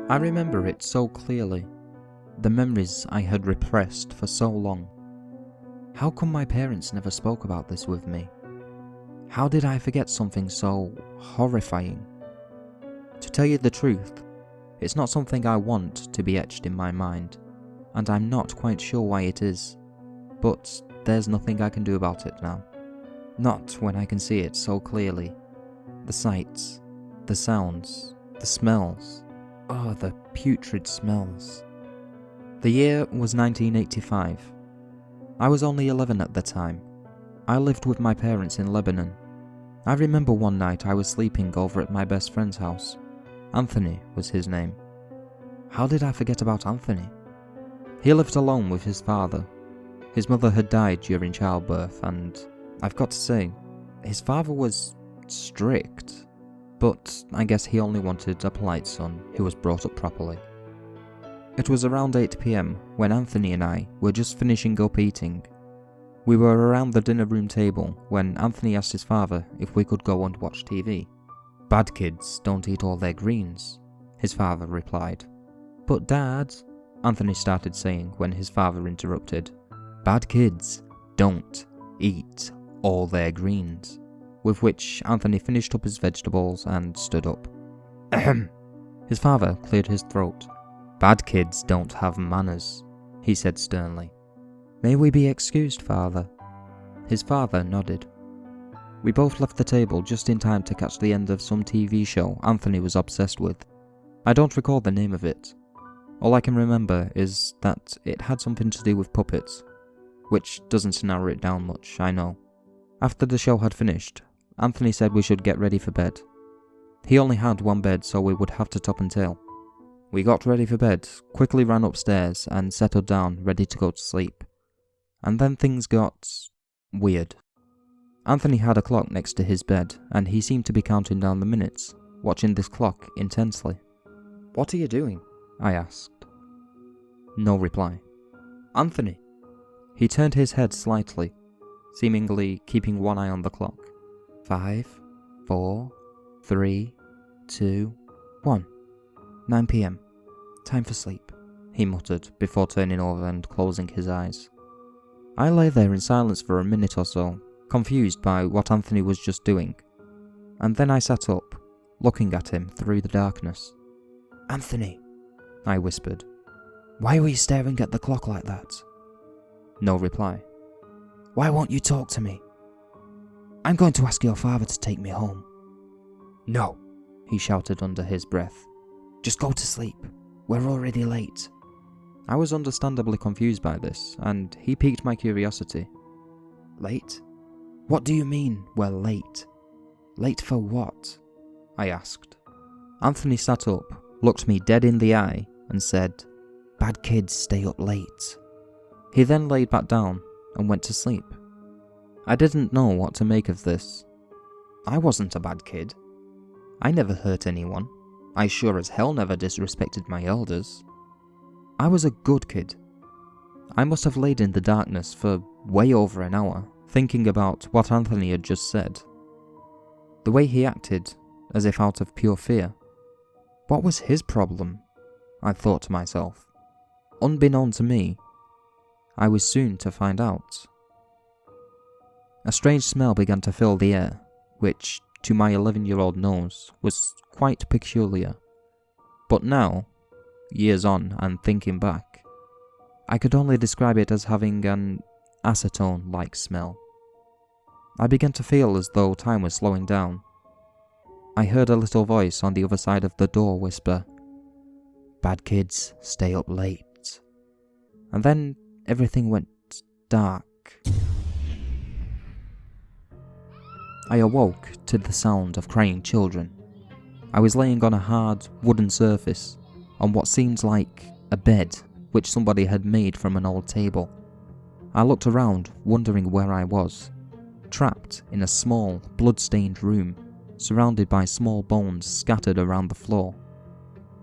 I remember it so clearly, the memories I had repressed for so long. How come my parents never spoke about this with me? How did I forget something so horrifying? To tell you the truth, it's not something I want to be etched in my mind, and I'm not quite sure why it is, but there's nothing I can do about it now. Not when I can see it so clearly. The sights, the sounds, the smells. Oh, the putrid smells. The year was 1985. I was only 11 at the time. I lived with my parents in Lebanon. I remember one night I was sleeping over at my best friend's house. Anthony was his name. How did I forget about Anthony? He lived alone with his father. His mother had died during childbirth, and I've got to say, his father was strict, but I guess he only wanted a polite son who was brought up properly. It was around 8 PM when Anthony and I were just finishing up eating. We were around the dinner room table when Anthony asked his father if we could go and watch TV. "Bad kids don't eat all their greens," his father replied. "But Dad," Anthony started saying when his father interrupted. "Bad kids don't eat all their greens," with which Anthony finished up his vegetables and stood up. Ahem. His father cleared his throat. "Bad kids don't have manners," he said sternly. "May we be excused, father?" His father nodded. We both left the table just in time to catch the end of some TV show Anthony was obsessed with. I don't recall the name of it. All I can remember is that it had something to do with puppets, which doesn't narrow it down much, I know. After the show had finished, Anthony said we should get ready for bed. He only had one bed, so we would have to top and tail. We got ready for bed, quickly ran upstairs and settled down ready to go to sleep. And then things got weird. Anthony had a clock next to his bed, and he seemed to be counting down the minutes, watching this clock intensely. "What are you doing?" I asked. No reply. "Anthony!" He turned his head slightly, seemingly keeping one eye on the clock. 5, 4, 3, 2, 1. 9 PM. Time for sleep, he muttered before turning over and closing his eyes. I lay there in silence for a minute or so, confused by what Anthony was just doing, and then I sat up, looking at him through the darkness. "Anthony," I whispered, "why were you staring at the clock like that?" No reply. "Why won't you talk to me? I'm going to ask your father to take me home." "No," he shouted under his breath. "Just go to sleep. We're already late." I was understandably confused by this, and he piqued my curiosity. "Late? What do you mean, we're late? Late for what?" I asked. Anthony sat up, looked me dead in the eye, and said, "Bad kids stay up late." He then laid back down and went to sleep. I didn't know what to make of this. I wasn't a bad kid. I never hurt anyone. I sure as hell never disrespected my elders. I was a good kid. I must have laid in the darkness for way over an hour, thinking about what Anthony had just said. The way he acted, as if out of pure fear. What was his problem? I thought to myself. Unbeknown to me, I was soon to find out. A strange smell began to fill the air, which, to my 11-year-old nose, was quite peculiar. But now, years on and thinking back, I could only describe it as having an acetone-like smell. I began to feel as though time was slowing down. I heard a little voice on the other side of the door whisper, "Bad kids stay up late." And then everything went dark. I awoke to the sound of crying children. I was laying on a hard, wooden surface, on what seemed like a bed which somebody had made from an old table. I looked around, wondering where I was, trapped in a small, blood-stained room, surrounded by small bones scattered around the floor.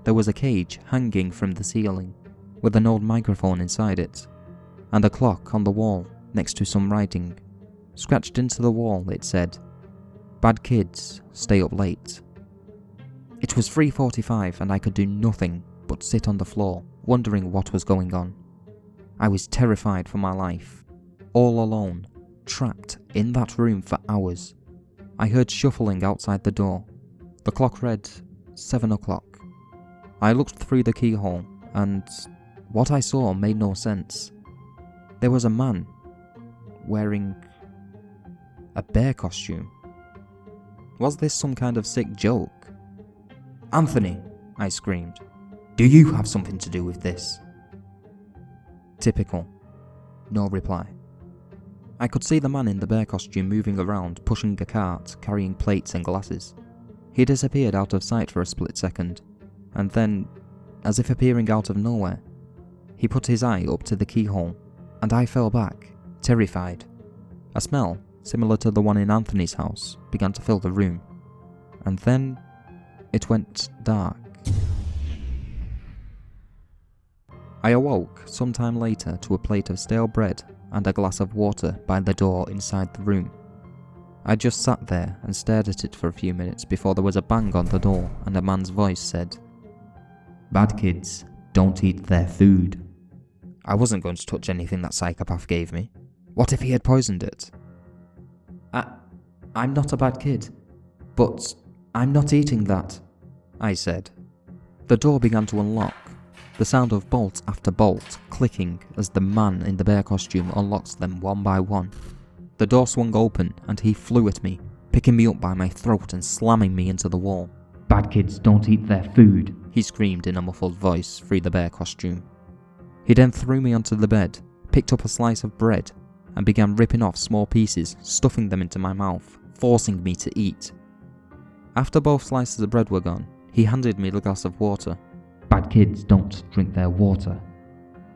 There was a cage hanging from the ceiling, with an old microphone inside it, and a clock on the wall next to some writing. Scratched into the wall it said, "Bad kids stay up late." It was 3:45 and I could do nothing but sit on the floor, wondering what was going on. I was terrified for my life. All alone, trapped in that room for hours. I heard shuffling outside the door. The clock read 7 o'clock. I looked through the keyhole, and what I saw made no sense. There was a man wearing a bear costume. Was this some kind of sick joke? "Anthony," I screamed, "do you have something to do with this?" Typical. No reply. I could see the man in the bear costume moving around, pushing a cart, carrying plates and glasses. He disappeared out of sight for a split second, and then, as if appearing out of nowhere, he put his eye up to the keyhole, and I fell back, terrified. A smell, similar to the one in Anthony's house, began to fill the room, and then it went dark. I awoke sometime later to a plate of stale bread and a glass of water by the door inside the room. I just sat there and stared at it for a few minutes before there was a bang on the door and a man's voice said, "Bad kids don't eat their food." I wasn't going to touch anything that psychopath gave me. What if he had poisoned it? I'm not a bad kid, but I'm not eating that, I said. The door began to unlock, the sound of bolt after bolt clicking as the man in the bear costume unlocks them one by one. The door swung open and he flew at me, picking me up by my throat and slamming me into the wall. "Bad kids don't eat their food," he screamed in a muffled voice through the bear costume. He then threw me onto the bed, picked up a slice of bread, and began ripping off small pieces, stuffing them into my mouth, forcing me to eat. After both slices of bread were gone, he handed me the glass of water. "Bad kids don't drink their water."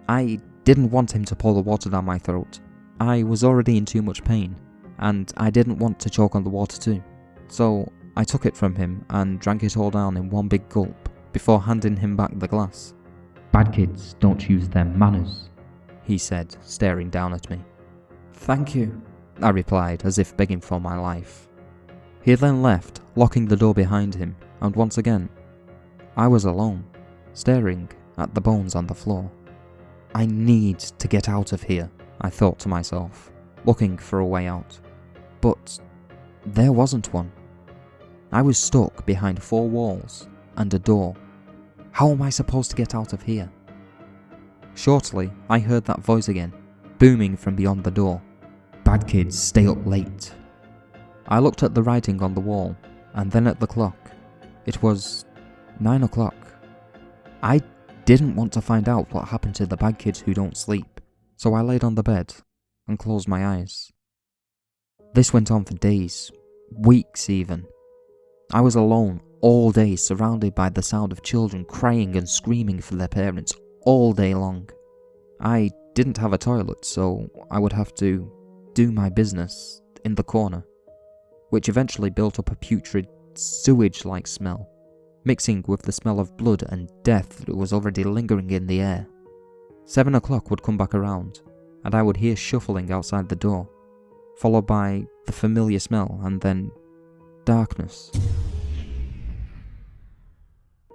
I didn't want him to pour the water down my throat. I was already in too much pain, and I didn't want to choke on the water too. So I took it from him and drank it all down in one big gulp before handing him back the glass. "Bad kids don't use their manners," he said, staring down at me. "Thank you," I replied, as if begging for my life. He then left, locking the door behind him, and once again, I was alone, staring at the bones on the floor. I need to get out of here, I thought to myself, looking for a way out. But there wasn't one. I was stuck behind 4 walls and a door. How am I supposed to get out of here? Shortly, I heard that voice again, booming from beyond the door. "Bad kids stay up late." I looked at the writing on the wall, and then at the clock. It was 9 o'clock. I didn't want to find out what happened to the bad kids who don't sleep, so I laid on the bed and closed my eyes. This went on for days, weeks even. I was alone all day, surrounded by the sound of children crying and screaming for their parents all day long. I didn't have a toilet, so I would have to do my business in the corner, which eventually built up a putrid, sewage-like smell, mixing with the smell of blood and death that was already lingering in the air. 7 o'clock would come back around, and I would hear shuffling outside the door, followed by the familiar smell and then darkness.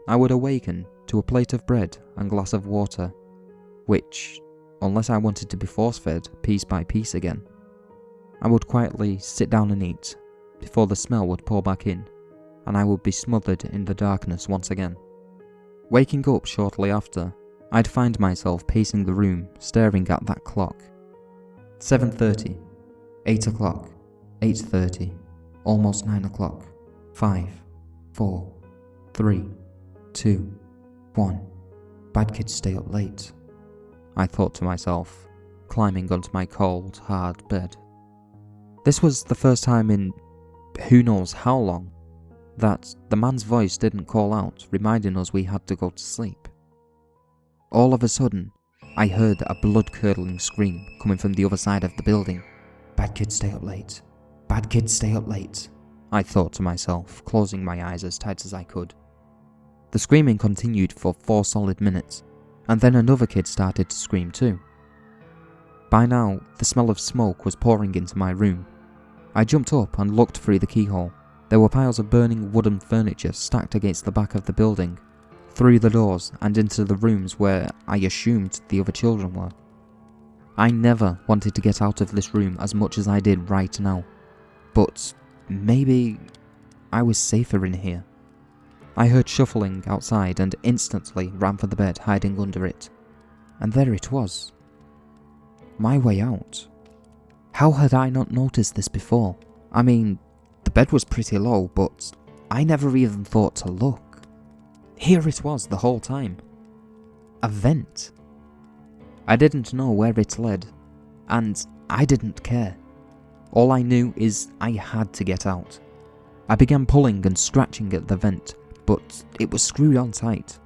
I would awaken to a plate of bread and glass of water, which, unless I wanted to be force-fed piece by piece again, I would quietly sit down and eat before the smell would pour back in, and I would be smothered in the darkness once again. Waking up shortly after, I'd find myself pacing the room, staring at that clock. 7:30, 8 o'clock, 8:30, almost 9 o'clock, 5, 4, 3, 2, 1. Bad kids stay up late, I thought to myself, climbing onto my cold, hard bed. This was the first time in who knows how long that the man's voice didn't call out, reminding us we had to go to sleep. All of a sudden, I heard a blood-curdling scream coming from the other side of the building. "Bad kids stay up late. Bad kids stay up late," I thought to myself, closing my eyes as tight as I could. The screaming continued for 4 solid minutes, and then another kid started to scream too. By now, the smell of smoke was pouring into my room. I jumped up and looked through the keyhole. There were piles of burning wooden furniture stacked against the back of the building. through the doors and into the rooms where I assumed the other children were. I never wanted to get out of this room as much as I did right now, but maybe I was safer in here. I heard shuffling outside and instantly ran for the bed, hiding under it. And there it was. My way out. How had I not noticed this before? I mean, the bed was pretty low, but I never even thought to look. Here it was the whole time. A vent. I didn't know where it led, and I didn't care. All I knew is I had to get out. I began pulling and scratching at the vent, but it was screwed on tight.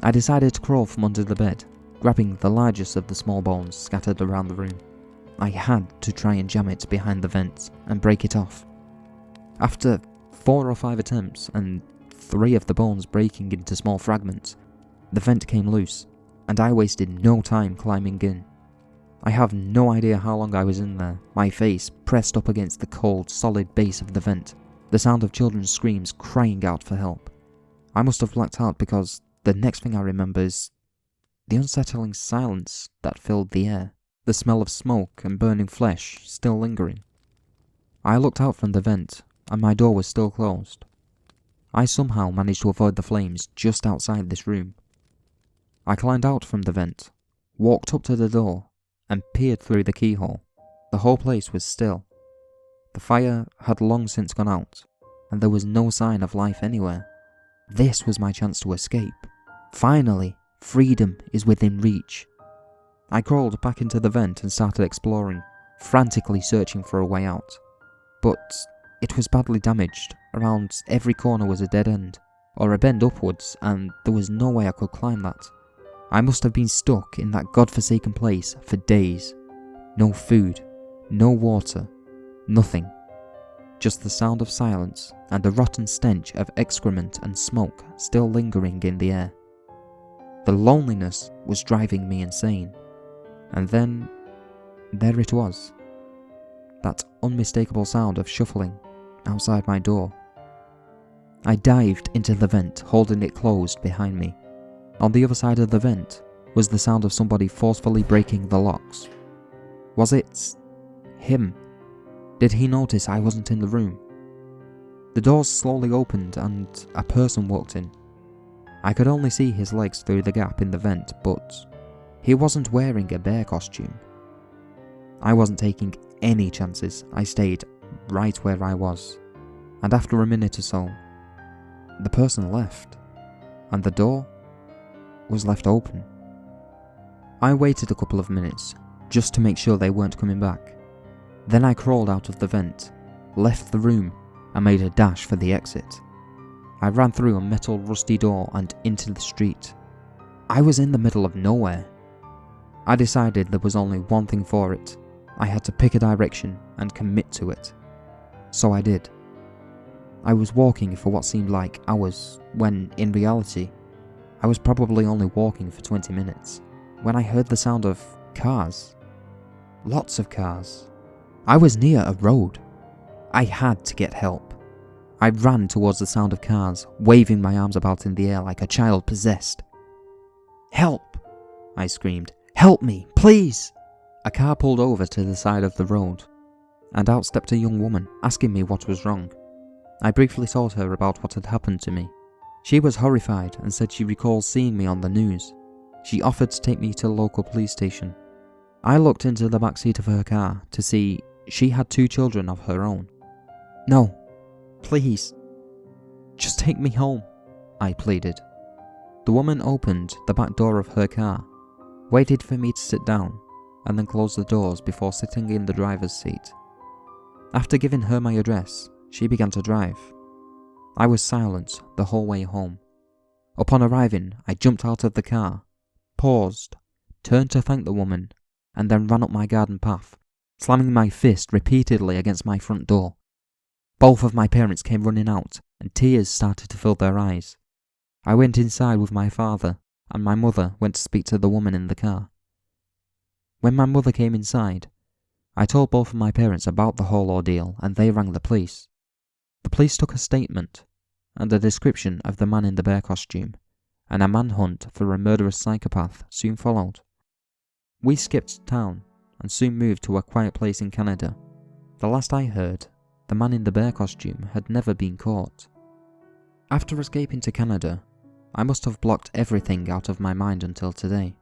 I decided to crawl from under the bed, grabbing the largest of the small bones scattered around the room. I had to try and jam it behind the vent and break it off. After 4 or 5 attempts and 3 of the bones breaking into small fragments, the vent came loose, and I wasted no time climbing in. I have no idea how long I was in there, my face pressed up against the cold, solid base of the vent, the sound of children's screams crying out for help. I must have blacked out because the next thing I remember is the unsettling silence that filled the air, the smell of smoke and burning flesh still lingering. I looked out from the vent, and my door was still closed. I somehow managed to avoid the flames just outside this room. I climbed out from the vent, walked up to the door, and peered through the keyhole. The whole place was still. The fire had long since gone out, and there was no sign of life anywhere. This was my chance to escape. Finally, freedom is within reach. I crawled back into the vent and started exploring, frantically searching for a way out. But it was badly damaged. Around every corner was a dead end, or a bend upwards, and there was no way I could climb that. I must have been stuck in that godforsaken place for days. No food, no water, nothing. Just the sound of silence and the rotten stench of excrement and smoke still lingering in the air. The loneliness was driving me insane. And then, there it was. That unmistakable sound of shuffling outside my door. I dived into the vent, holding it closed behind me. On the other side of the vent was the sound of somebody forcefully breaking the locks. Was it him? Did he notice I wasn't in the room? The doors slowly opened and a person walked in. I could only see his legs through the gap in the vent, but he wasn't wearing a bear costume. I wasn't taking any chances. I stayed right where I was, and after a minute or so, the person left, and the door was left open. I waited a couple of minutes, just to make sure they weren't coming back. Then I crawled out of the vent, left the room, and made a dash for the exit. I ran through a metal rusty door and into the street. I was in the middle of nowhere. I decided there was only one thing for it. I had to pick a direction and commit to it. So I did. I was walking for what seemed like hours, when, in reality, I was probably only walking for 20 minutes, when I heard the sound of cars. Lots of cars. I was near a road. I had to get help. I ran towards the sound of cars, waving my arms about in the air like a child possessed. "Help!" I screamed. "Help me, please!" A car pulled over to the side of the road, and out stepped a young woman, asking me what was wrong. I briefly told her about what had happened to me. She was horrified and said she recalls seeing me on the news. She offered to take me to the local police station. I looked into the back seat of her car to see she had 2 children of her own. "No, please, just take me home," I pleaded. The woman opened the back door of her car, waited for me to sit down, and then closed the doors before sitting in the driver's seat. After giving her my address, she began to drive. I was silent the whole way home. Upon arriving, I jumped out of the car, paused, turned to thank the woman, and then ran up my garden path, slamming my fist repeatedly against my front door. Both of my parents came running out, and tears started to fill their eyes. I went inside with my father, and my mother went to speak to the woman in the car. When my mother came inside, I told both of my parents about the whole ordeal, and they rang the police. The police took a statement and a description of the man in the bear costume, and a manhunt for a murderous psychopath soon followed. We skipped town and soon moved to a quiet place in Canada. The last I heard, the man in the bear costume had never been caught. After escaping to Canada, I must have blocked everything out of my mind until today.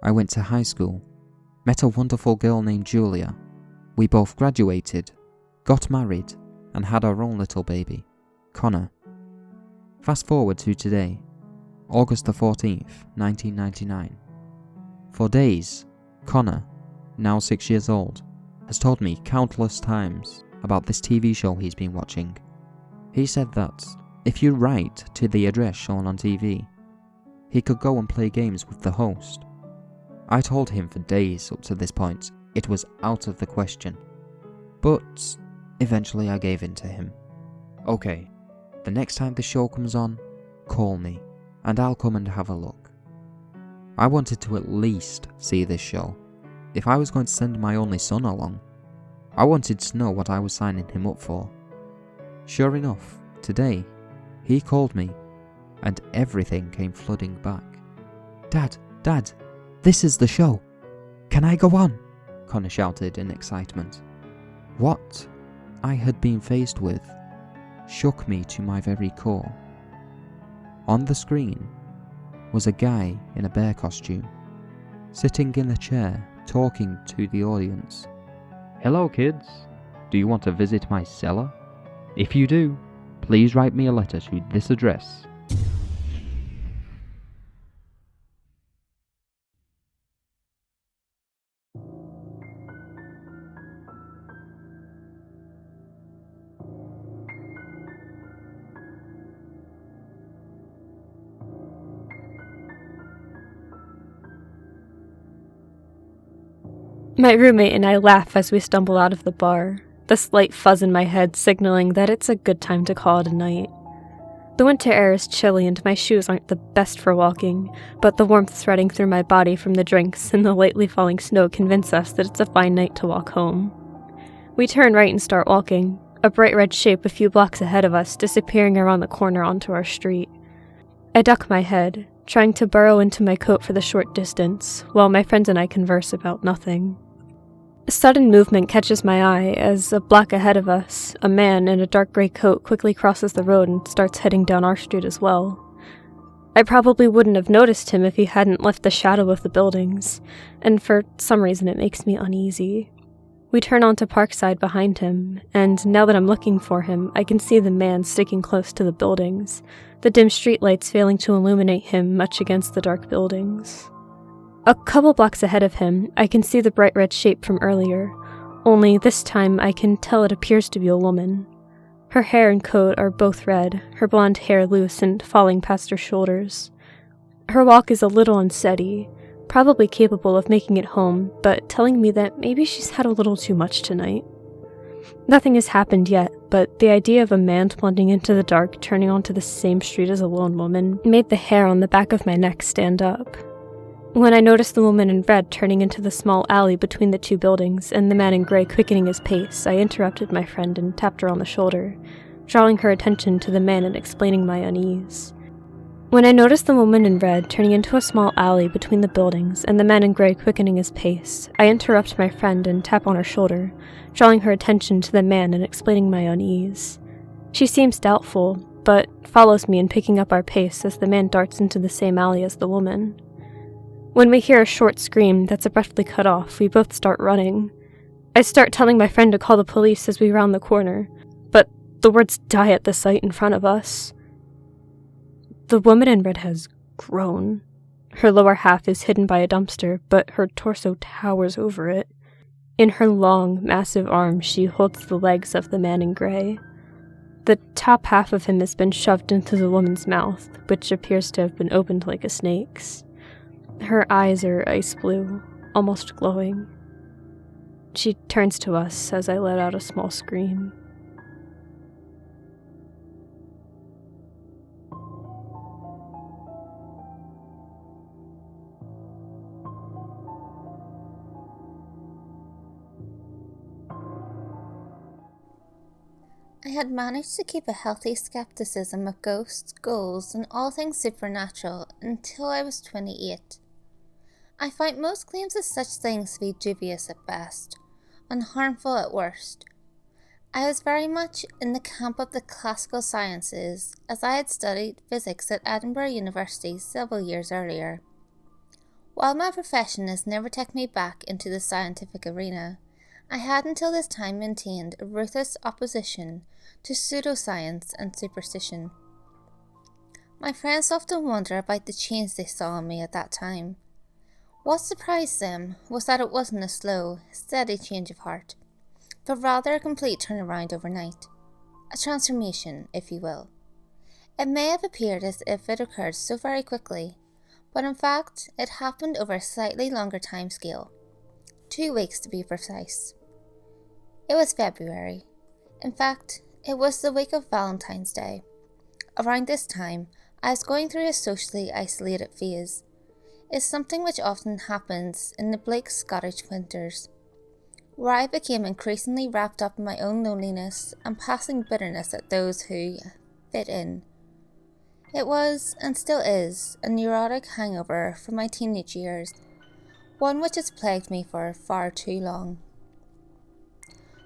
I went to high school, met a wonderful girl named Julia. We both graduated, got married, and had our own little baby, Connor. Fast forward to today, August the 14th, 1999. For days, Connor, now 6 years old, has told me countless times about this TV show he's been watching. He said that if you write to the address shown on TV, he could go and play games with the host. I told him for days up to this point it was out of the question, but eventually I gave in to him. Okay, the next time the show comes on, call me, and I'll come and have a look. I wanted to at least see this show. If I was going to send my only son along, I wanted to know what I was signing him up for. Sure enough, today, he called me, and everything came flooding back. Dad, this is the show. Can I go on? Connor shouted in excitement. What I had been faced with shook me to my very core. On the screen was a guy in a bear costume, sitting in a chair talking to the audience. Hello kids, do you want to visit my cellar? If you do, please write me a letter to this address. My roommate and I laugh as we stumble out of the bar, the slight fuzz in my head signaling that it's a good time to call it a night. The winter air is chilly and my shoes aren't the best for walking, but the warmth threading through my body from the drinks and the lightly falling snow convince us that it's a fine night to walk home. We turn right and start walking, a bright red shape a few blocks ahead of us disappearing around the corner onto our street. I duck my head, trying to burrow into my coat for the short distance, while my friends and I converse about nothing. A sudden movement catches my eye as, a block ahead of us, a man in a dark gray coat quickly crosses the road and starts heading down our street as well. I probably wouldn't have noticed him if he hadn't left the shadow of the buildings, and for some reason it makes me uneasy. We turn onto Parkside behind him, and now that I'm looking for him, I can see the man sticking close to the buildings, the dim streetlights failing to illuminate him much against the dark buildings. A couple blocks ahead of him, I can see the bright red shape from earlier, only this time I can tell it appears to be a woman. Her hair and coat are both red, her blonde hair loose and falling past her shoulders. Her walk is a little unsteady, probably capable of making it home, but telling me that maybe she's had a little too much tonight. Nothing has happened yet, but the idea of a man blending into the dark turning onto the same street as a lone woman made the hair on the back of my neck stand up. When I noticed the woman in red turning into the small alley between the two buildings and the man in gray quickening his pace, I interrupted my friend and tapped her on the shoulder, drawing her attention to the man and explaining my unease. When I noticed the woman in red turning into a small alley between the buildings and the man in gray quickening his pace, I interrupt my friend and tap on her shoulder, drawing her attention to the man and explaining my unease. She seems doubtful, but follows me in picking up our pace as the man darts into the same alley as the woman. When we hear a short scream that's abruptly cut off, we both start running. I start telling my friend to call the police as we round the corner, but the words die at the sight in front of us. The woman in red has grown. Her lower half is hidden by a dumpster, but her torso towers over it. In her long, massive arms, she holds the legs of the man in gray. The top half of him has been shoved into the woman's mouth, which appears to have been opened like a snake's. Her eyes are ice blue, almost glowing. She turns to us as I let out a small scream. I had managed to keep a healthy skepticism of ghosts, ghouls, and all things supernatural until I was 28. I find most claims of such things to be dubious at best, and harmful at worst. I was very much in the camp of the classical sciences, as I had studied physics at Edinburgh University several years earlier. While my profession has never taken me back into the scientific arena, I had until this time maintained a ruthless opposition to pseudoscience and superstition. My friends often wonder about the change they saw in me at that time. What surprised them was that it wasn't a slow, steady change of heart, but rather a complete turnaround overnight. A transformation, if you will. It may have appeared as if it occurred so very quickly, but in fact, it happened over a slightly longer time scale. 2 weeks to be precise. It was February. In fact, it was the week of Valentine's Day. Around this time, I was going through a socially isolated phase. It's something which often happens in the bleak Scottish winters, where I became increasingly wrapped up in my own loneliness and passing bitterness at those who fit in. It was, and still is, a neurotic hangover from my teenage years, one which has plagued me for far too long.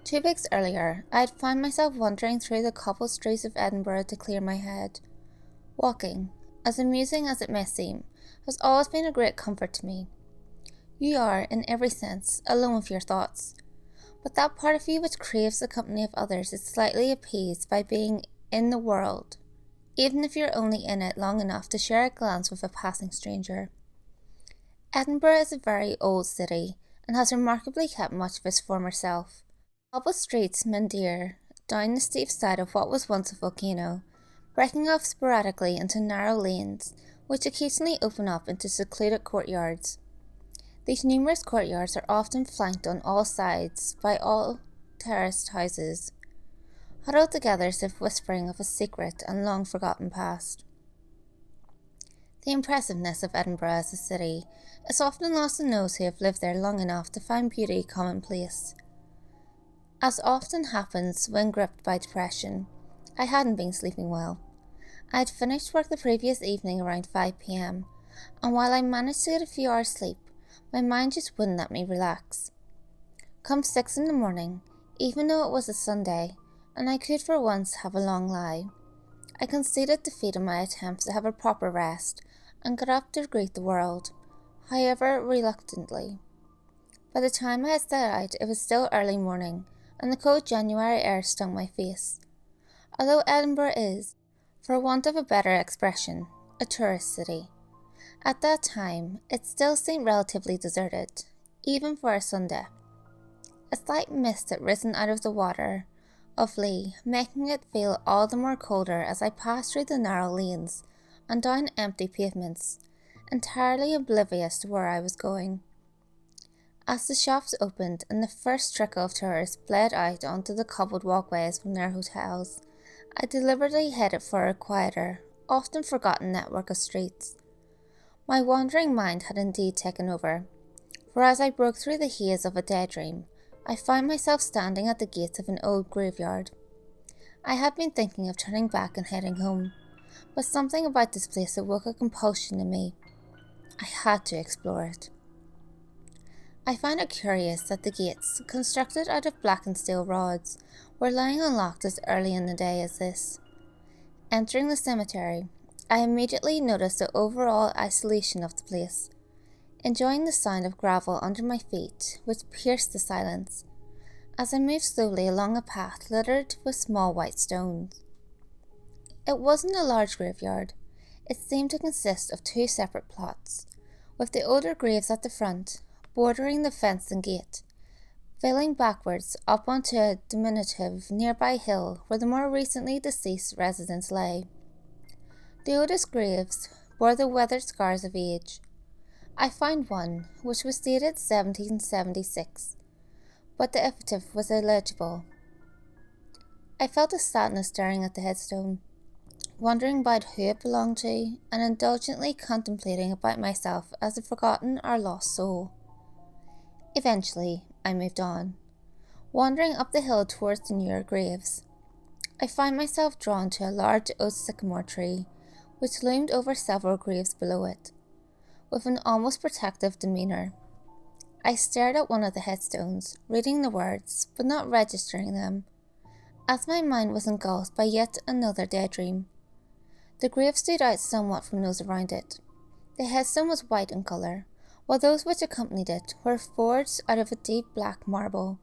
2 weeks earlier, I had found myself wandering through the cobbled streets of Edinburgh to clear my head. Walking, as amusing as it may seem, has always been a great comfort to me. You are, in every sense, alone with your thoughts, but that part of you which craves the company of others is slightly appeased by being in the world, even if you're only in it long enough to share a glance with a passing stranger. Edinburgh is a very old city, and has remarkably kept much of its former self. Cobbled streets meander down the steep side of what was once a volcano, breaking off sporadically into narrow lanes, which occasionally open up into secluded courtyards. These numerous courtyards are often flanked on all sides by all terraced houses, huddled together as if whispering of a secret and long-forgotten past. The impressiveness of Edinburgh as a city is often lost on those who have lived there long enough to find beauty commonplace. As often happens when gripped by depression, I hadn't been sleeping well. I had finished work the previous evening around 5 p.m, and while I managed to get a few hours sleep, my mind just wouldn't let me relax. Come 6 in the morning, even though it was a Sunday, and I could for once have a long lie, I conceded defeat in my attempts to have a proper rest, and got up to greet the world, however reluctantly. By the time I had set out, it was still early morning, and the cold January air stung my face. Although Edinburgh is, for want of a better expression, a tourist city, at that time it still seemed relatively deserted, even for a Sunday. A slight mist had risen out of the water of Lee, making it feel all the more colder as I passed through the narrow lanes and down empty pavements, entirely oblivious to where I was going. As the shops opened and the first trickle of tourists bled out onto the cobbled walkways from their hotels, I deliberately headed for a quieter, often forgotten network of streets. My wandering mind had indeed taken over, for as I broke through the haze of a daydream, I found myself standing at the gates of an old graveyard. I had been thinking of turning back and heading home, but something about this place awoke a compulsion in me. I had to explore it. I found it curious that the gates, constructed out of blackened steel rods, were lying unlocked as early in the day as this. Entering the cemetery, I immediately noticed the overall isolation of the place, enjoying the sound of gravel under my feet, which pierced the silence, as I moved slowly along a path littered with small white stones. It wasn't a large graveyard. It seemed to consist of 2 separate plots, with the older graves at the front, bordering the fence and gate, filling backwards up onto a diminutive nearby hill where the more recently deceased residents lay. The oldest graves bore the weathered scars of age. I found one which was dated 1776, but the epitaph was illegible. I felt a sadness staring at the headstone, wondering about who it belonged to, and indulgently contemplating about myself as a forgotten or lost soul. Eventually, I moved on, wandering up the hill towards the newer graves. I found myself drawn to a large oak sycamore tree, which loomed over several graves below it, with an almost protective demeanour. I stared at one of the headstones, reading the words, but not registering them, as my mind was engulfed by yet another daydream. The grave stood out somewhat from those around it. The headstone was white in colour, while those which accompanied it were forged out of a deep black marble.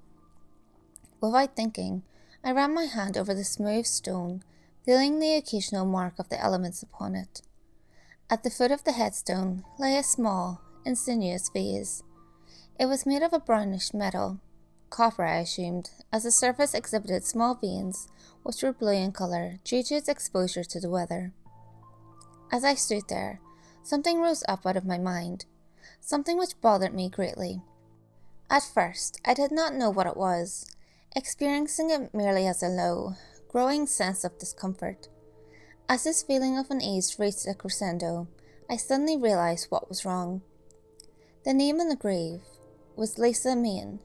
Without thinking, I ran my hand over the smooth stone, feeling the occasional mark of the elements upon it. At the foot of the headstone lay a small, insinuous vase. It was made of a brownish metal, copper I assumed, as the surface exhibited small veins which were blue in colour due to its exposure to the weather. As I stood there, something rose up out of my mind, something which bothered me greatly. At first, I did not know what it was, experiencing it merely as a low, growing sense of discomfort. As this feeling of unease reached a crescendo, I suddenly realised what was wrong. The name on the grave was Lisa Main.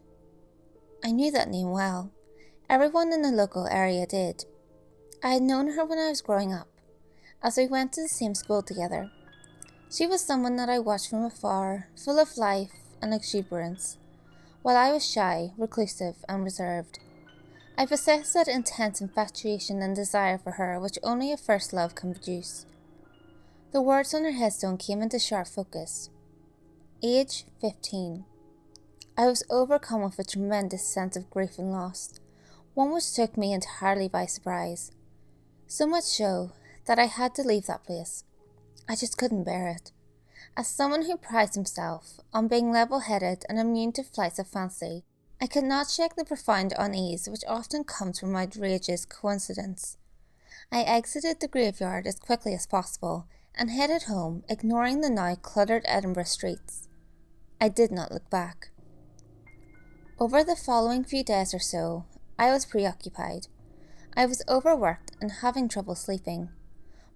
I knew that name well. Everyone in the local area did. I had known her when I was growing up, as we went to the same school together. She was someone that I watched from afar, full of life and exuberance, while I was shy, reclusive, and reserved. I possessed that intense infatuation and desire for her which only a first love can produce. The words on her headstone came into sharp focus. Age 15. I was overcome with a tremendous sense of grief and loss, one which took me entirely by surprise. So much so that I had to leave that place. I just couldn't bear it. As someone who prides himself on being level-headed and immune to flights of fancy, I could not shake the profound unease which often comes from outrageous coincidence. I exited the graveyard as quickly as possible and headed home, ignoring the now cluttered Edinburgh streets. I did not look back. Over the following few days or so, I was preoccupied. I was overworked and having trouble sleeping,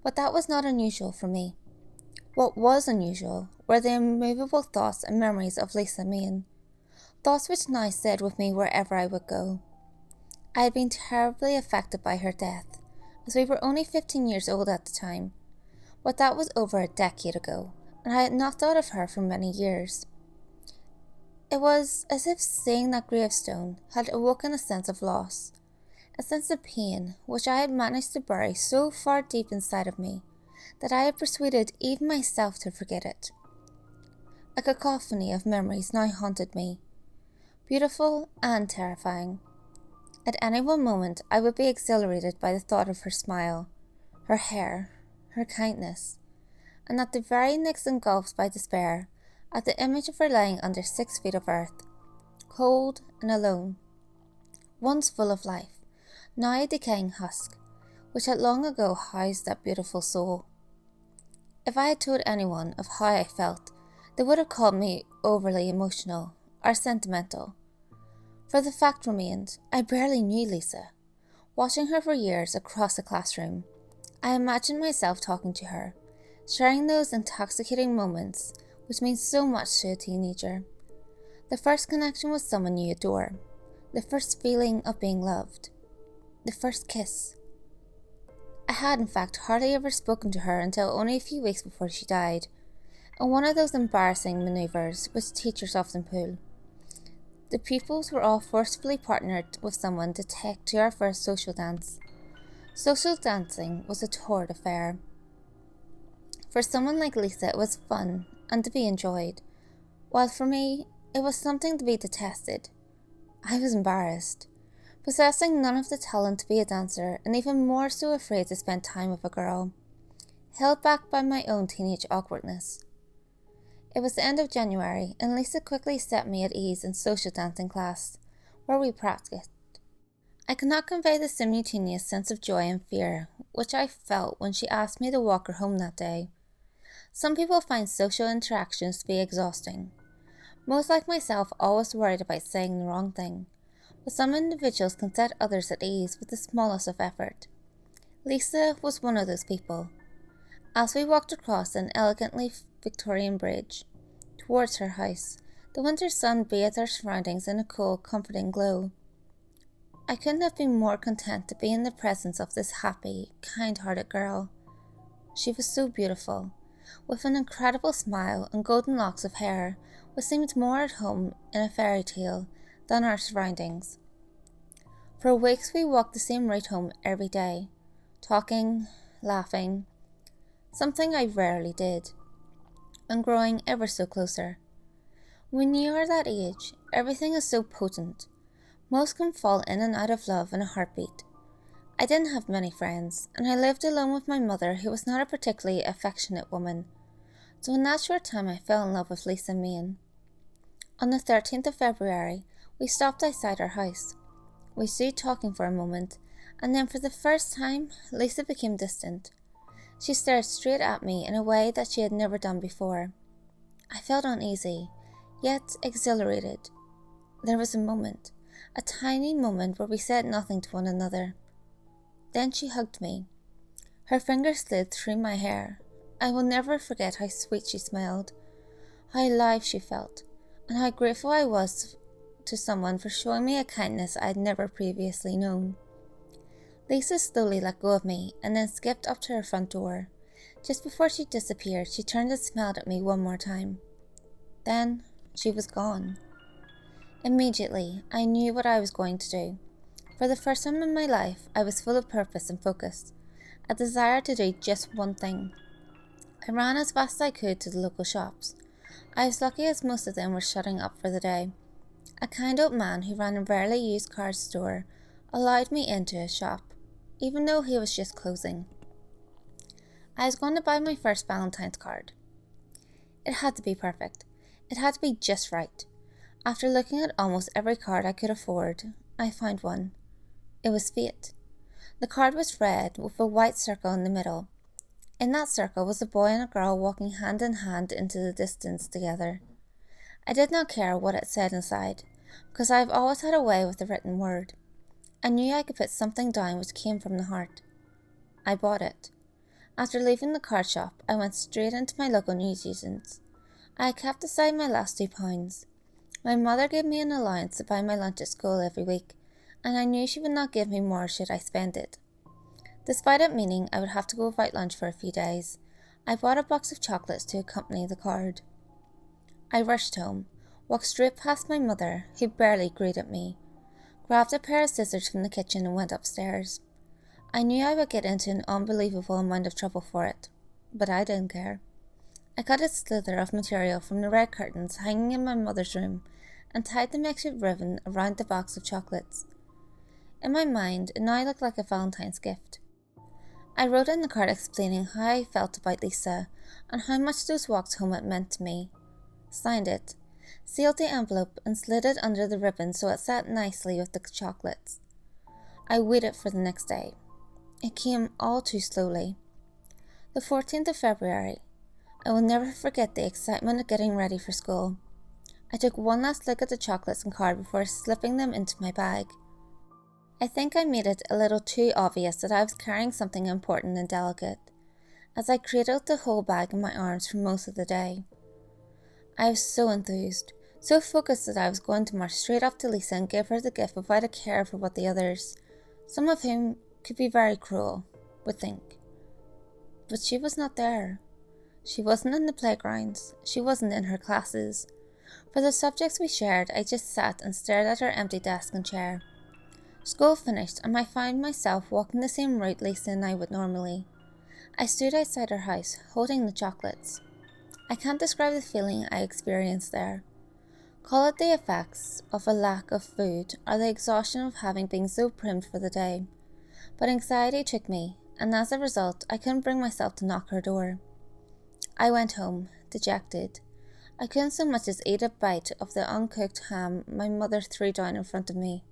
but that was not unusual for me. What was unusual were the immovable thoughts and memories of Lisa Main, thoughts which now stayed with me wherever I would go. I had been terribly affected by her death, as we were only 15 years old at the time, but that was over a decade ago, and I had not thought of her for many years. It was as if seeing that gravestone had awoken a sense of loss, a sense of pain which I had managed to bury so far deep inside of me that I had persuaded even myself to forget it. A cacophony of memories now haunted me, beautiful and terrifying. At any one moment I would be exhilarated by the thought of her smile, her hair, her kindness, and at the very next engulfed by despair at the image of her lying under 6 feet of earth, cold and alone, once full of life, now a decaying husk, which had long ago housed that beautiful soul. If I had told anyone of how I felt, they would have called me overly emotional or sentimental. For the fact remained, I barely knew Lisa. Watching her for years across the classroom, I imagined myself talking to her, sharing those intoxicating moments which mean so much to a teenager. The first connection with someone you adore, the first feeling of being loved, the first kiss. I had in fact hardly ever spoken to her until only a few weeks before she died, in one of those embarrassing manoeuvres which teachers often pull. The pupils were all forcefully partnered with someone to take to our first social dance. Social dancing was a torrid affair. For someone like Lisa it was fun and to be enjoyed, while for me it was something to be detested. I was embarrassed, possessing none of the talent to be a dancer and even more so afraid to spend time with a girl, held back by my own teenage awkwardness. It was the end of January and Lisa quickly set me at ease in social dancing class, where we practiced. I cannot convey the simultaneous sense of joy and fear which I felt when she asked me to walk her home that day. Some people find social interactions to be exhausting. Most, like myself, always worried about saying the wrong thing, but some individuals can set others at ease with the smallest of effort. Lisa was one of those people. As we walked across an elegantly Victorian bridge towards her house, the winter sun bathed our surroundings in a cool, comforting glow. I couldn't have been more content to be in the presence of this happy, kind-hearted girl. She was so beautiful, with an incredible smile and golden locks of hair, which seemed more at home in a fairy tale than our surroundings. For weeks we walked the same route home every day, talking, laughing, something I rarely did, and growing ever so closer. When you are that age, everything is so potent. Most can fall in and out of love in a heartbeat. I didn't have many friends, and I lived alone with my mother, who was not a particularly affectionate woman. So in that short time I fell in love with Lisa Main. On the 13th of February, we stopped outside her house. We stood talking for a moment, and then for the first time, Lisa became distant. She stared straight at me in a way that she had never done before. I felt uneasy, yet exhilarated. There was a moment, a tiny moment where we said nothing to one another. Then she hugged me. Her fingers slid through my hair. I will never forget how sweet she smelled, how alive she felt, and how grateful I was to someone for showing me a kindness I had never previously known. Lisa slowly let go of me and then skipped up to her front door. Just before she disappeared, she turned and smiled at me one more time. Then she was gone. Immediately, I knew what I was going to do. For the first time in my life, I was full of purpose and focus, a desire to do just one thing. I ran as fast as I could to the local shops. I was lucky as most of them were shutting up for the day. A kind old man who ran a rarely used car store allowed me into his shop, even though he was just closing. I was going to buy my first Valentine's card. It had to be perfect. It had to be just right. After looking at almost every card I could afford, I found one. It was fate. The card was red with a white circle in the middle. In that circle was a boy and a girl walking hand in hand into the distance together. I did not care what it said inside, because I have always had a way with the written word. I knew I could put something down which came from the heart. I bought it. After leaving the card shop, I went straight into my local newsagent's. I had kept aside my last £2. My mother gave me an allowance to buy my lunch at school every week, and I knew she would not give me more should I spend it. Despite it meaning I would have to go without lunch for a few days, I bought a box of chocolates to accompany the card. I rushed home, walked straight past my mother, who barely greeted me, grabbed a pair of scissors from the kitchen and went upstairs. I knew I would get into an unbelievable amount of trouble for it, but I didn't care. I cut a slither of material from the red curtains hanging in my mother's room and tied the makeshift ribbon around the box of chocolates. In my mind, it now looked like a Valentine's gift. I wrote in the card explaining how I felt about Lisa and how much those walks home had meant to me. Signed it, sealed the envelope and slid it under the ribbon so it sat nicely with the chocolates. I waited for the next day. It came all too slowly. The 14th of February. I will never forget the excitement of getting ready for school. I took one last look at the chocolates and card before slipping them into my bag. I think I made it a little too obvious that I was carrying something important and delicate, as I cradled the whole bag in my arms for most of the day. I was so enthused, so focused that I was going to march straight up to Lisa and give her the gift without a care for what the others, some of whom could be very cruel, would think. But she was not there. She wasn't in the playgrounds. She wasn't in her classes. For the subjects we shared, I just sat and stared at her empty desk and chair. School finished, and I found myself walking the same route Lisa and I would normally. I stood outside her house, holding the chocolates. I can't describe the feeling I experienced there. Call it the effects of a lack of food or the exhaustion of having been so primed for the day. But anxiety took me, and as a result, I couldn't bring myself to knock her door. I went home, dejected. I couldn't so much as eat a bite of the uncooked ham my mother threw down in front of me.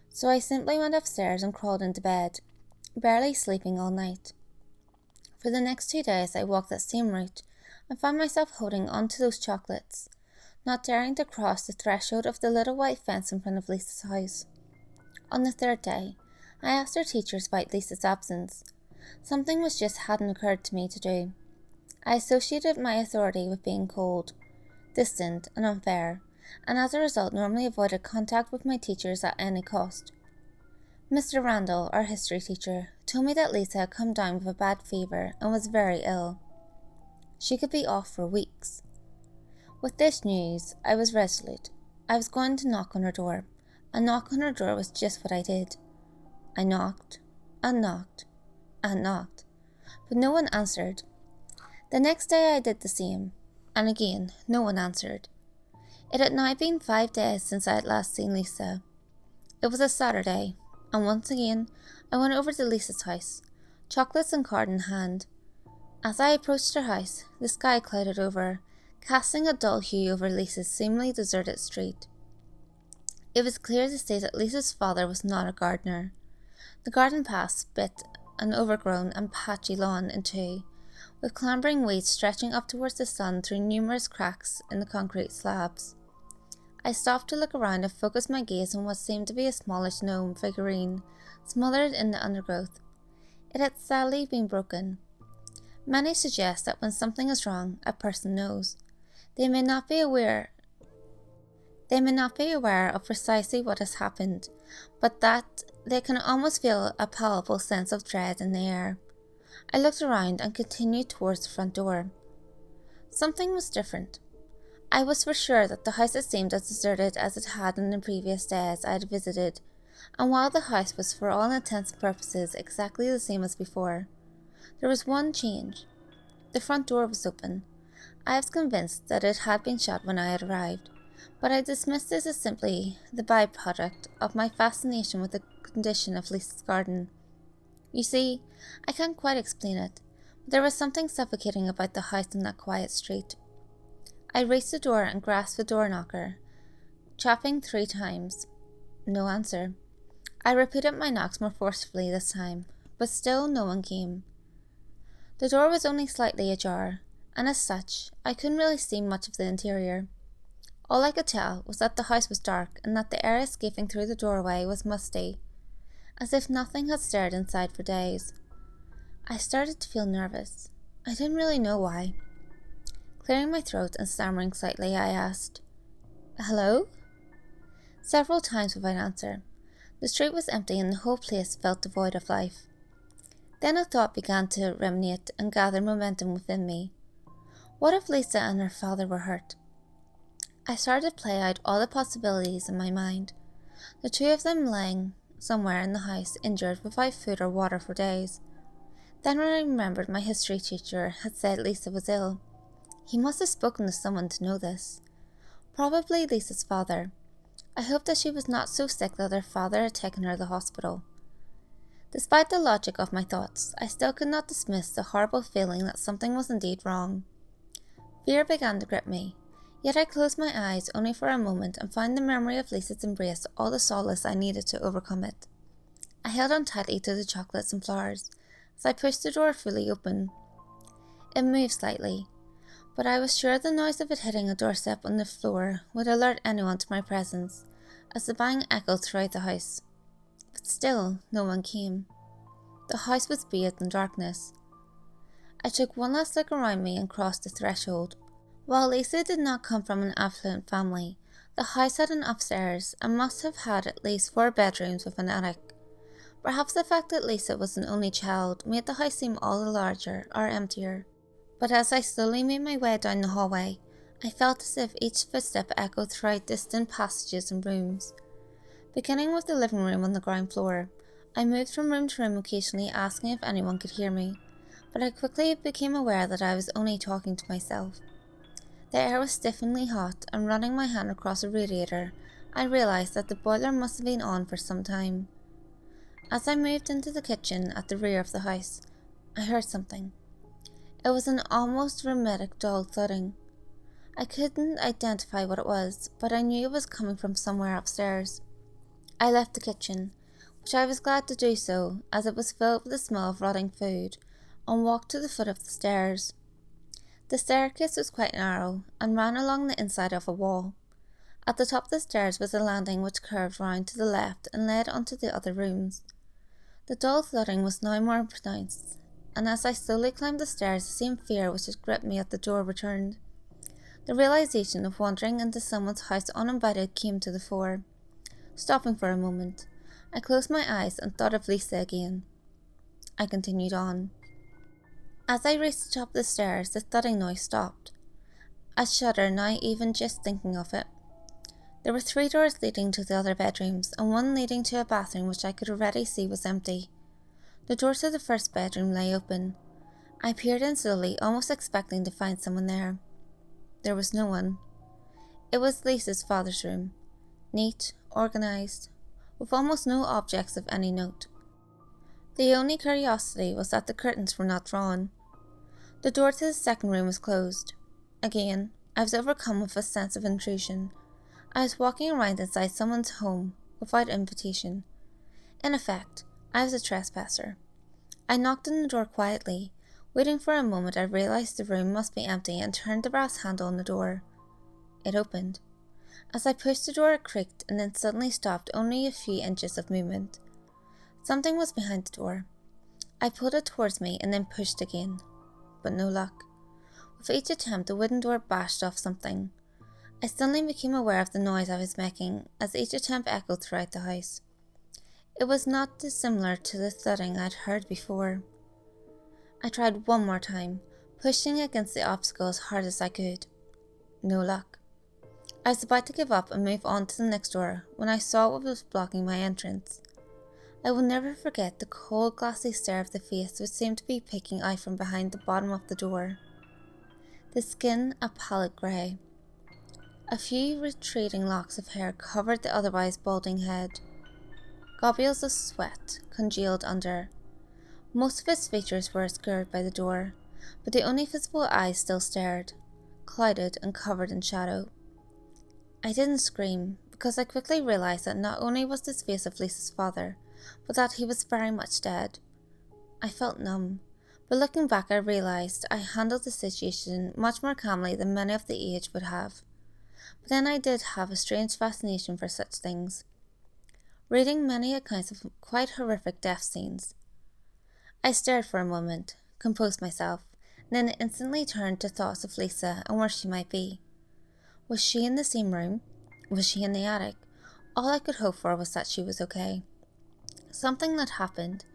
So I simply went upstairs and crawled into bed, barely sleeping all night. For the next 2 days I walked that same route and found myself holding on to those chocolates, not daring to cross the threshold of the little white fence in front of Lisa's house. On the 3rd day, I asked her teachers about Lisa's absence, something which just hadn't occurred to me to do. I associated my authority with being cold, distant and unfair, and as a result normally avoided contact with my teachers at any cost. Mr. Randall, our history teacher, told me that Lisa had come down with a bad fever and was very ill. She could be off for weeks. With this news, I was resolute. I was going to knock on her door. A knock on her door was just what I did. I knocked, and knocked, and knocked, but no one answered. The next day I did the same, and again no one answered. It had now been 5 days since I had last seen Lisa. It was a Saturday, and once again I went over to Lisa's house, chocolates and card in hand. As I approached her house, the sky clouded over, casting a dull hue over Lisa's seemingly deserted street. It was clear to see that Lisa's father was not a gardener. The garden path split an overgrown and patchy lawn in two, with clambering weeds stretching up towards the sun through numerous cracks in the concrete slabs. I stopped to look around and focus my gaze on what seemed to be a smallish gnome figurine, smothered in the undergrowth. It had sadly been broken. Many suggest that when something is wrong, a person knows. They may not be aware of precisely what has happened, but that they can almost feel a palpable sense of dread in the air. I looked around and continued towards the front door. Something was different. I was for sure that the house had seemed as deserted as it had in the previous days I had visited, and while the house was for all intents and purposes exactly the same as before, there was one change. The front door was open. I was convinced that it had been shut when I had arrived, but I dismissed this as simply the byproduct of my fascination with the condition of Lisa's garden. You see, I can't quite explain it, but there was something suffocating about the house in that quiet street. I reached the door and grasped the door knocker, tapping 3 times. No answer. I repeated my knocks more forcefully this time, but still no one came. The door was only slightly ajar, and as such, I couldn't really see much of the interior. All I could tell was that the house was dark and that the air escaping through the doorway was musty, as if nothing had stirred inside for days. I started to feel nervous. I didn't really know why. Clearing my throat and stammering slightly, I asked, "Hello?" Several times without answer. The street was empty and the whole place felt devoid of life. Then a thought began to ruminate and gather momentum within me. What if Lisa and her father were hurt? I started to play out all the possibilities in my mind. The 2 of them lying somewhere in the house, injured, without food or water for days. Then when I remembered my history teacher had said Lisa was ill, he must have spoken to someone to know this. Probably Lisa's father. I hoped that she was not so sick that her father had taken her to the hospital. Despite the logic of my thoughts, I still could not dismiss the horrible feeling that something was indeed wrong. Fear began to grip me, yet I closed my eyes only for a moment and found the memory of Lisa's embrace all the solace I needed to overcome it. I held on tightly to the chocolates and flowers as I pushed the door fully open. It moved slightly, but I was sure the noise of it hitting a doorstep on the floor would alert anyone to my presence, as the bang echoed throughout the house. But still, no one came. The house was bathed in darkness. I took one last look around me and crossed the threshold. While Lisa did not come from an affluent family, the house had an upstairs and must have had at least 4 bedrooms with an attic. Perhaps the fact that Lisa was an only child made the house seem all the larger or emptier. But as I slowly made my way down the hallway, I felt as if each footstep echoed throughout distant passages and rooms. Beginning with the living room on the ground floor, I moved from room to room, occasionally asking if anyone could hear me, but I quickly became aware that I was only talking to myself. The air was stiffingly hot, and running my hand across a radiator, I realised that the boiler must have been on for some time. As I moved into the kitchen at the rear of the house, I heard something. It was an almost rhythmic dull thudding. I couldn't identify what it was, but I knew it was coming from somewhere upstairs. I left the kitchen, which I was glad to do so, as it was filled with the smell of rotting food, and walked to the foot of the stairs. The staircase was quite narrow, and ran along the inside of a wall. At the top of the stairs was a landing which curved round to the left and led onto the other rooms. The dull thudding was now more pronounced, and as I slowly climbed the stairs, the same fear which had gripped me at the door returned. The realization of wandering into someone's house uninvited came to the fore. Stopping for a moment, I closed my eyes and thought of Lisa again. I continued on. As I reached the top of the stairs, the thudding noise stopped. I shudder now even just thinking of it. There were 3 doors leading to the other bedrooms, and one leading to a bathroom which I could already see was empty. The door to the first bedroom lay open. I peered in slowly, almost expecting to find someone there. There was no one. It was Lisa's father's room, neat, organised, with almost no objects of any note. The only curiosity was that the curtains were not drawn. The door to the second room was closed. Again, I was overcome with a sense of intrusion. I was walking around inside someone's home without invitation. In effect, I was a trespasser. I knocked on the door quietly. Waiting for a moment, I realised the room must be empty and turned the brass handle on the door. It opened. As I pushed the door, it creaked and then suddenly stopped, only a few inches of movement. Something was behind the door. I pulled it towards me and then pushed again, but no luck. With each attempt, the wooden door bashed off something. I suddenly became aware of the noise I was making as each attempt echoed throughout the house. It was not dissimilar to the thudding I'd heard before. I tried one more time, pushing against the obstacle as hard as I could. No luck. I was about to give up and move on to the next door when I saw what was blocking my entrance. I will never forget the cold, glassy stare of the face which seemed to be peeking out from behind the bottom of the door. The skin a pallid grey. A few retreating locks of hair covered the otherwise balding head. Globules of sweat congealed under. Most of his features were obscured by the door, but the only visible eyes still stared, clouded and covered in shadow. I didn't scream, because I quickly realised that not only was this face of Lisa's father, but that he was very much dead. I felt numb, but looking back I realised I handled the situation much more calmly than many of the age would have. But then I did have a strange fascination for such things, reading many accounts of quite horrific death scenes. I stared for a moment, composed myself, and then instantly turned to thoughts of Lisa and where she might be. Was she in the same room? Was she in the attic? All I could hope for was that she was okay. Something that happened,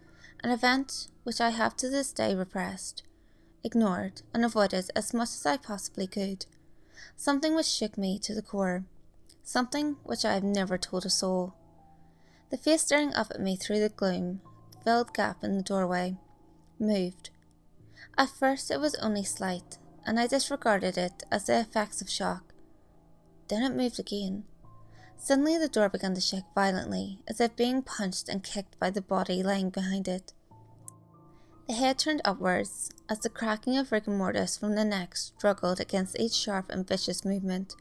an event which I have to this day repressed, ignored, and avoided as much as I possibly could. Something which shook me to the core. Something which I have never told a soul. The face staring up at me through the gloom, filled gap in the doorway, moved. At first it was only slight, and I disregarded it as the effects of shock. Then it moved again. Suddenly the door began to shake violently, as if being punched and kicked by the body lying behind it. The head turned upwards, as the cracking of rigor mortis from the neck struggled against each sharp and vicious movement.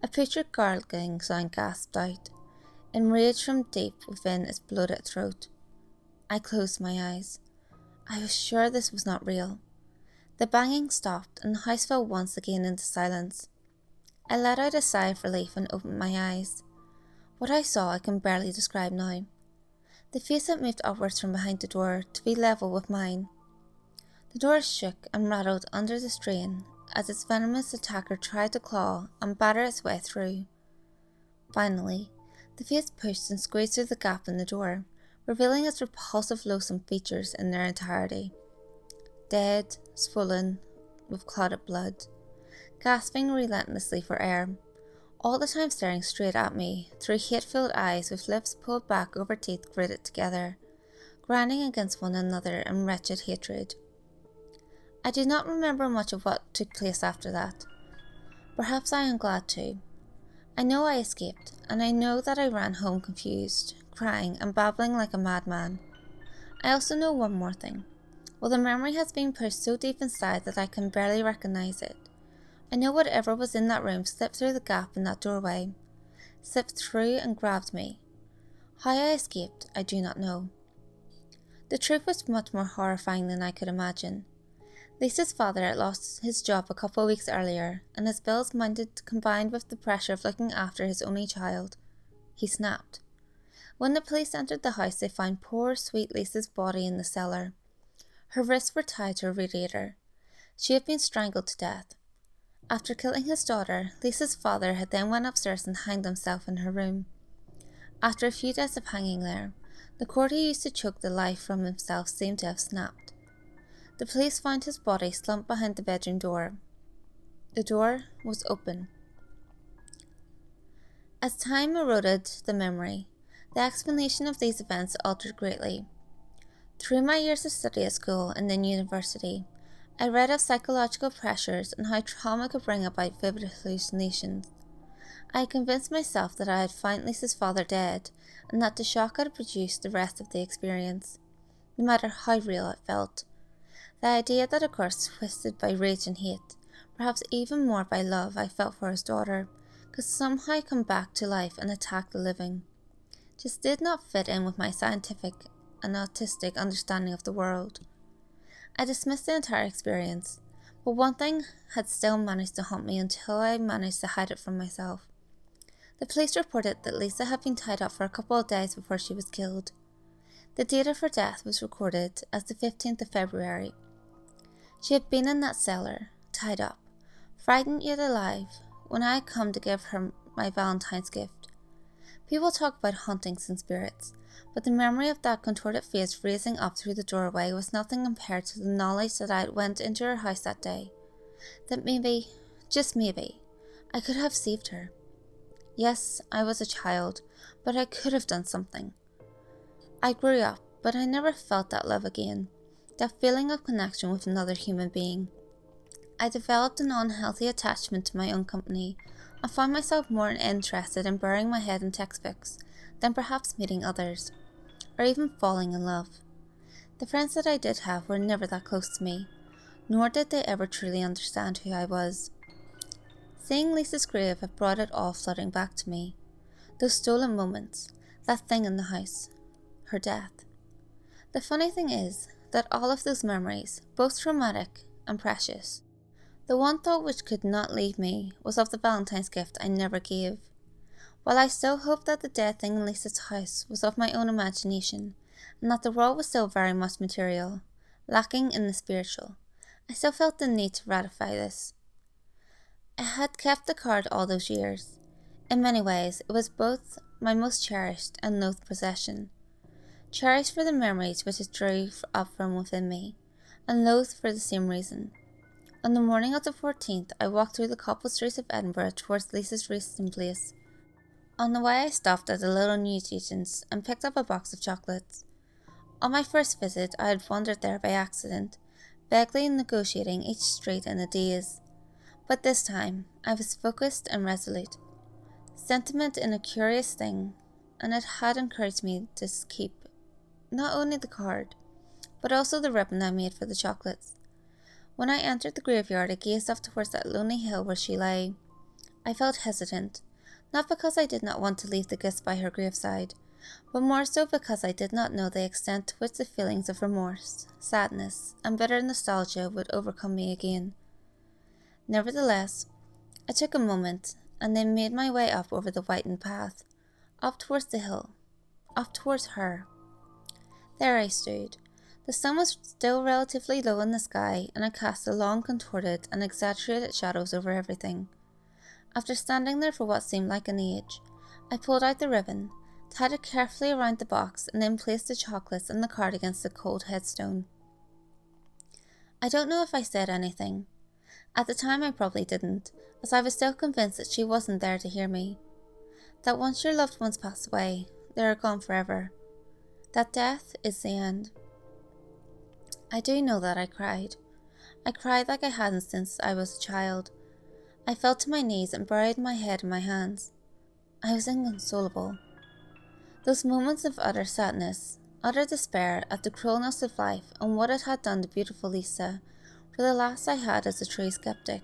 A putrid gargling sound gasped out, enraged from deep within its bloated throat. I closed my eyes. I was sure this was not real. The banging stopped, and the house fell once again into silence. I let out a sigh of relief and opened my eyes. What I saw I can barely describe now. The face had moved upwards from behind the door to be level with mine. The door shook and rattled under the strain as its venomous attacker tried to claw and batter its way through. Finally, the face pushed and squeezed through the gap in the door, revealing its repulsive, loathsome features in their entirety. Dead, swollen, with clotted blood, gasping relentlessly for air, all the time staring straight at me through hate-filled eyes with lips pulled back over teeth gritted together, grinding against one another in wretched hatred. I do not remember much of what took place after that. Perhaps I am glad to. I know I escaped, and I know that I ran home confused, crying and babbling like a madman. I also know one more thing. Well, the memory has been pushed so deep inside that I can barely recognize it. I know whatever was in that room slipped through the gap in that doorway, slipped through and grabbed me. How I escaped, I do not know. The truth was much more horrifying than I could imagine. Lisa's father had lost his job a couple of weeks earlier, and his bills mounted combined with the pressure of looking after his only child. He snapped. When the police entered the house, they found poor, sweet Lisa's body in the cellar. Her wrists were tied to a radiator. She had been strangled to death. After killing his daughter, Lisa's father had then went upstairs and hanged himself in her room. After a few days of hanging there, the cord he used to choke the life from himself seemed to have snapped. The police found his body slumped behind the bedroom door. The door was open. As time eroded the memory, the explanation of these events altered greatly. Through my years of study at school and then university, I read of psychological pressures and how trauma could bring about vivid hallucinations. I had convinced myself that I had found Lisa's father dead, and that the shock had produced the rest of the experience, no matter how real it felt. The idea that a course twisted by rage and hate, perhaps even more by love I felt for his daughter, could somehow come back to life and attack the living, just did not fit in with my scientific and autistic understanding of the world. I dismissed the entire experience, but one thing had still managed to haunt me until I managed to hide it from myself. The police reported that Lisa had been tied up for a couple of days before she was killed. The date of her death was recorded as the 15th of February. She had been in that cellar, tied up, frightened yet alive, when I had come to give her my Valentine's gift. People talk about hauntings and spirits, but the memory of that contorted face raising up through the doorway was nothing compared to the knowledge that I had went into her house that day. That maybe, just maybe, I could have saved her. Yes, I was a child, but I could have done something. I grew up, but I never felt that love again, that feeling of connection with another human being. I developed an unhealthy attachment to my own company, and found myself more interested in burying my head in textbooks than perhaps meeting others, or even falling in love. The friends that I did have were never that close to me, nor did they ever truly understand who I was. Seeing Lisa's grave had brought it all flooding back to me. Those stolen moments, that thing in the house, her death. The funny thing is that all of those memories, both traumatic and precious, the one thought which could not leave me was of the Valentine's gift I never gave. While I still hoped that the dead thing in Lisa's house was of my own imagination, and that the world was still very much material, lacking in the spiritual, I still felt the need to ratify this. I had kept the card all those years. In many ways, it was both my most cherished and loathed possession. Cherished for the memories which it drew up from within me, and loathed for the same reason. On the morning of the 14th, I walked through the cobbled streets of Edinburgh towards Lisa's resting place. On the way, I stopped at a little newsagent's and picked up a box of chocolates. On my first visit, I had wandered there by accident, vaguely negotiating each street in a daze. But this time, I was focused and resolute. Sentiment in a curious thing, and it had encouraged me to keep not only the card, but also the ribbon I made for the chocolates. When I entered the graveyard, I gazed off towards that lonely hill where she lay. I felt hesitant, not because I did not want to leave the gifts by her graveside, but more so because I did not know the extent to which the feelings of remorse, sadness, and bitter nostalgia would overcome me again. Nevertheless, I took a moment, and then made my way up over the whitened path, up towards the hill, up towards her. There I stood. The sun was still relatively low in the sky, and it cast a long contorted and exaggerated shadows over everything. After standing there for what seemed like an age, I pulled out the ribbon, tied it carefully around the box, and then placed the chocolates and the card against the cold headstone. I don't know if I said anything. At the time I probably didn't, as I was still convinced that she wasn't there to hear me. That once your loved ones pass away, they are gone forever. That death is the end. I do know that I cried. I cried like I hadn't since I was a child. I fell to my knees and buried my head in my hands. I was inconsolable. Those moments of utter sadness, utter despair at the cruelness of life and what it had done to beautiful Lisa, were the last I had as a true skeptic.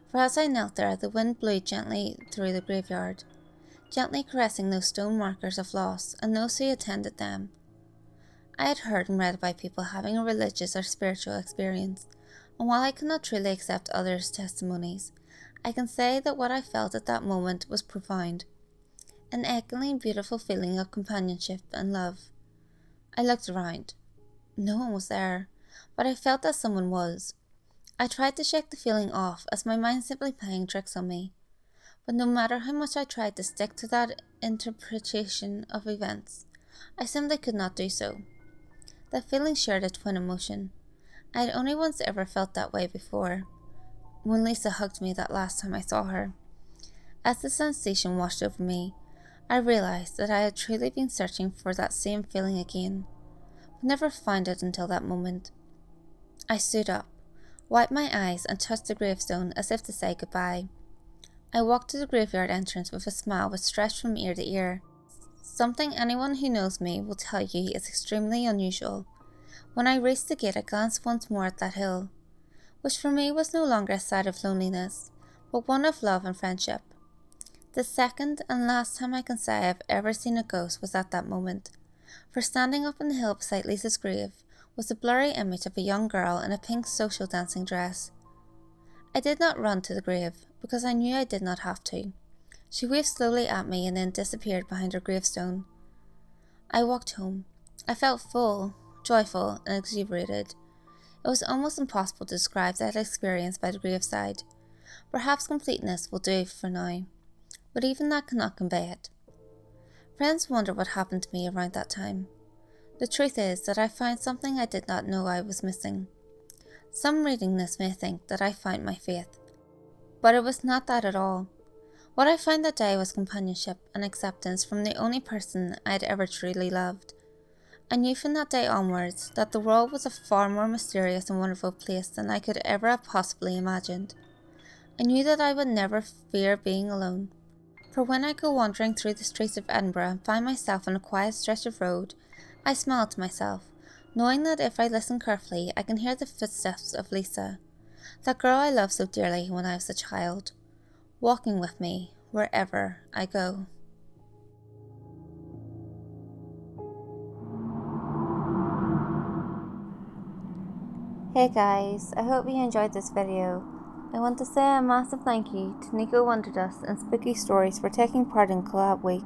For as I knelt there, the wind blew gently through the graveyard, gently caressing those stone markers of loss and those who attended them. I had heard and read about people having a religious or spiritual experience, and while I cannot truly accept others' testimonies, I can say that what I felt at that moment was profound, an echoing beautiful feeling of companionship and love. I looked around. No one was there, but I felt that someone was. I tried to shake the feeling off, as my mind simply playing tricks on me, but no matter how much I tried to stick to that interpretation of events, I simply could not do so. That feeling shared a twin emotion. I had only once ever felt that way before, when Lisa hugged me that last time I saw her. As the sensation washed over me, I realized that I had truly been searching for that same feeling again, but never found it until that moment. I stood up, wiped my eyes, and touched the gravestone as if to say goodbye. I walked to the graveyard entrance with a smile which stretched from ear to ear. Something anyone who knows me will tell you is extremely unusual. When I reached the gate, I glanced once more at that hill, which for me was no longer a site of loneliness, but one of love and friendship. The second and last time I can say I've ever seen a ghost was at that moment, for standing up on the hill beside Lisa's grave was a blurry image of a young girl in a pink social dancing dress. I did not run to the grave, because I knew I did not have to. She waved slowly at me and then disappeared behind her gravestone. I walked home. I felt full, joyful, and exuberated. It was almost impossible to describe that experience by the graveside. Perhaps completeness will do for now, but even that cannot convey it. Friends wonder what happened to me around that time. The truth is that I found something I did not know I was missing. Some reading this may think that I found my faith, but it was not that at all. What I found that day was companionship and acceptance from the only person I had ever truly loved. I knew from that day onwards that the world was a far more mysterious and wonderful place than I could ever have possibly imagined. I knew that I would never fear being alone, for when I go wandering through the streets of Edinburgh and find myself on a quiet stretch of road, I smile to myself, knowing that if I listen carefully, I can hear the footsteps of Lisa, that girl I loved so dearly when I was a child, walking with me wherever I go. Hey guys, I hope you enjoyed this video. I want to say a massive thank you to Nico Wonderdust and SpookyStories for taking part in Collab Week.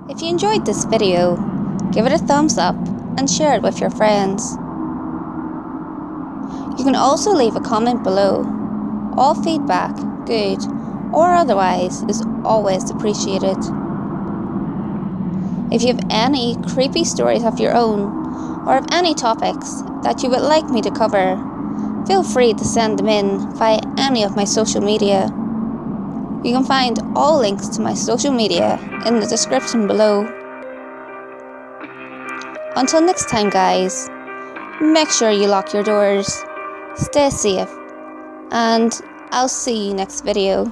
If you enjoyed this video, give it a thumbs up and share it with your friends. You can also leave a comment below. All feedback, good or otherwise, is always appreciated. If you have any creepy stories of your own, or of any topics that you would like me to cover, feel free to send them in via any of my social media. You can find all links to my social media in the description below. Until next time guys, make sure you lock your doors, stay safe, and I'll see you next video.